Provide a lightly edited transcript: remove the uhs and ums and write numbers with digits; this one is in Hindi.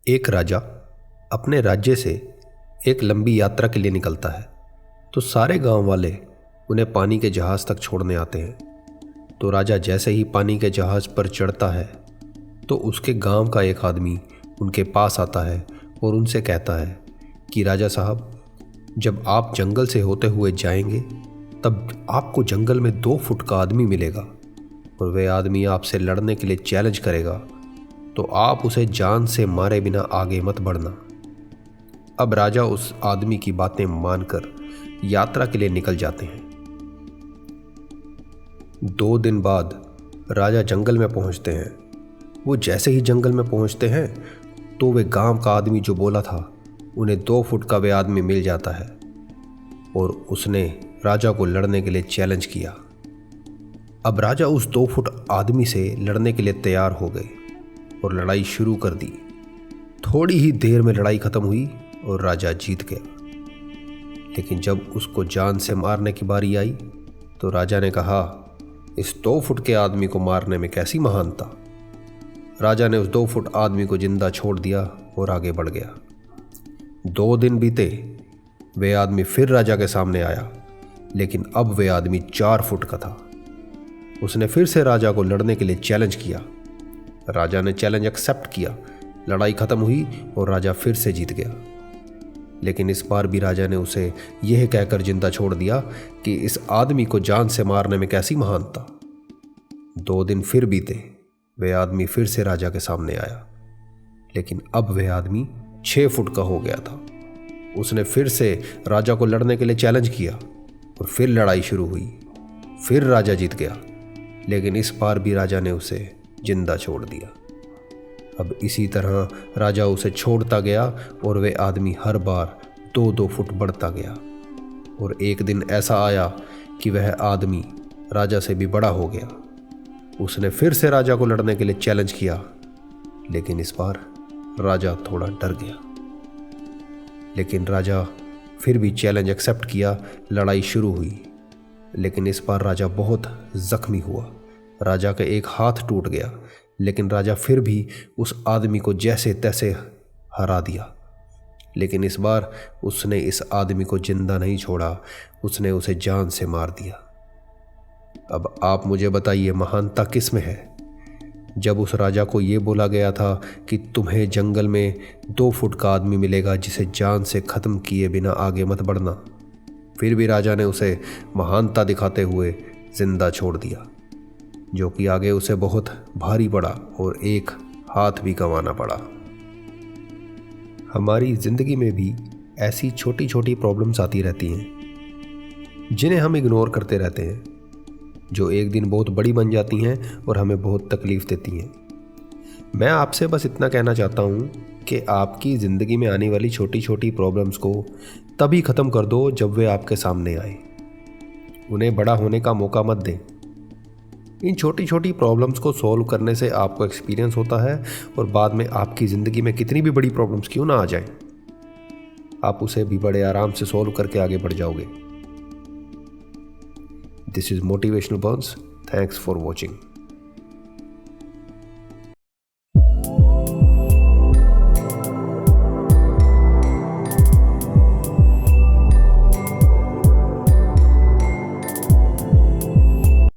एक राजा अपने राज्य से एक लंबी यात्रा के लिए निकलता है तो सारे गांव वाले उन्हें पानी के जहाज़ तक छोड़ने आते हैं। तो राजा जैसे ही पानी के जहाज़ पर चढ़ता है तो उसके गांव का एक आदमी उनके पास आता है और उनसे कहता है कि राजा साहब, जब आप जंगल से होते हुए जाएंगे तब आपको जंगल में 2 फुट का आदमी मिलेगा और वह आदमी आपसे लड़ने के लिए चैलेंज करेगा, तो आप उसे जान से मारे बिना आगे मत बढ़ना। अब राजा उस आदमी की बातें मानकर यात्रा के लिए निकल जाते हैं। 2 दिन बाद राजा जंगल में पहुंचते हैं। वो जैसे ही जंगल में पहुंचते हैं तो वे गांव का आदमी जो बोला था उन्हें 2 फुट का वे आदमी मिल जाता है और उसने राजा को लड़ने के लिए चैलेंज किया। अब राजा उस 2 फुट आदमी से लड़ने के लिए तैयार हो गए और लड़ाई शुरू कर दी। थोड़ी ही देर में लड़ाई खत्म हुई और राजा जीत गया। लेकिन जब उसको जान से मारने की बारी आई तो राजा ने कहा, इस 2 फुट के आदमी को मारने में कैसी महानता। राजा ने उस 2 फुट आदमी को जिंदा छोड़ दिया और आगे बढ़ गया। 2 दिन बीते, वे आदमी फिर राजा के सामने आया, लेकिन अब वे आदमी 4 फुट का था। उसने फिर से राजा को लड़ने के लिए चैलेंज किया। राजा ने चैलेंज एक्सेप्ट किया। लड़ाई खत्म हुई और राजा फिर से जीत गया। लेकिन इस बार भी राजा ने उसे यह कहकर जिंदा छोड़ दिया कि इस आदमी को जान से मारने में कैसी महानता। 2 दिन फिर बीते, वह आदमी फिर से राजा के सामने आया, लेकिन अब वह आदमी 6 फुट का हो गया था। उसने फिर से राजा को लड़ने के लिए चैलेंज किया और फिर लड़ाई शुरू हुई। फिर राजा जीत गया, लेकिन इस बार भी राजा ने उसे जिंदा छोड़ दिया। अब इसी तरह राजा उसे छोड़ता गया और वे आदमी हर बार 2-2 फुट बढ़ता गया। और एक दिन ऐसा आया कि वह आदमी राजा से भी बड़ा हो गया। उसने फिर से राजा को लड़ने के लिए चैलेंज किया, लेकिन इस बार राजा थोड़ा डर गया। लेकिन राजा फिर भी चैलेंज एक्सेप्ट किया। लड़ाई शुरू हुई, लेकिन इस बार राजा बहुत जख्मी हुआ। राजा का एक हाथ टूट गया, लेकिन राजा फिर भी उस आदमी को जैसे तैसे हरा दिया। लेकिन इस बार उसने इस आदमी को जिंदा नहीं छोड़ा, उसने उसे जान से मार दिया। अब आप मुझे बताइए, महानता किस में है? जब उस राजा को ये बोला गया था कि तुम्हें जंगल में 2 फुट का आदमी मिलेगा जिसे जान से ख़त्म किए बिना आगे मत बढ़ना, फिर भी राजा ने उसे महानता दिखाते हुए जिंदा छोड़ दिया, जो कि आगे उसे बहुत भारी पड़ा और एक हाथ भी गंवाना पड़ा। हमारी ज़िंदगी में भी ऐसी छोटी छोटी प्रॉब्लम्स आती रहती हैं जिन्हें हम इग्नोर करते रहते हैं, जो एक दिन बहुत बड़ी बन जाती हैं और हमें बहुत तकलीफ़ देती हैं। मैं आपसे बस इतना कहना चाहता हूँ कि आपकी ज़िंदगी में आने वाली छोटी छोटी प्रॉब्लम्स को तभी ख़त्म कर दो जब वे आपके सामने आए। उन्हें बड़ा होने का मौका मत दें। इन छोटी छोटी प्रॉब्लम्स को सॉल्व करने से आपको एक्सपीरियंस होता है और बाद में आपकी ज़िंदगी में कितनी भी बड़ी प्रॉब्लम्स क्यों ना आ जाएं, आप उसे भी बड़े आराम से सॉल्व करके आगे बढ़ जाओगे। This is Motivational Burns. Thanks for watching.